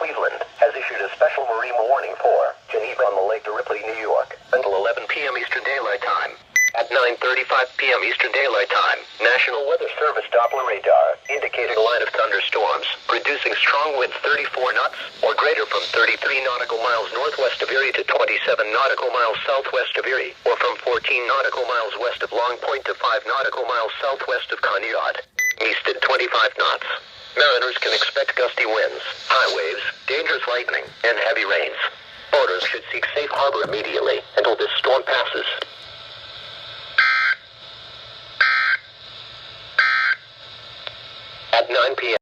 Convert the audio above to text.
Cleveland has issued a special marine warning for Geneva on the Lake to Ripley, New York, until 11 p.m. Eastern Daylight Time. At 9:35 p.m. Eastern Daylight Time, National Weather Service Doppler radar indicated a line of thunderstorms, producing strong winds 34 knots or greater from 33 nautical miles northwest of Erie to 27 nautical miles southwest of Erie, or from 14 nautical miles west of Long Point to 5 nautical miles southwest of Conneaut, east at 25 knots. Mariners can expect gusty winds, high waves, dangerous lightning, and heavy rains. Boaters should seek safe harbor immediately until this storm passes. At 9 p.m.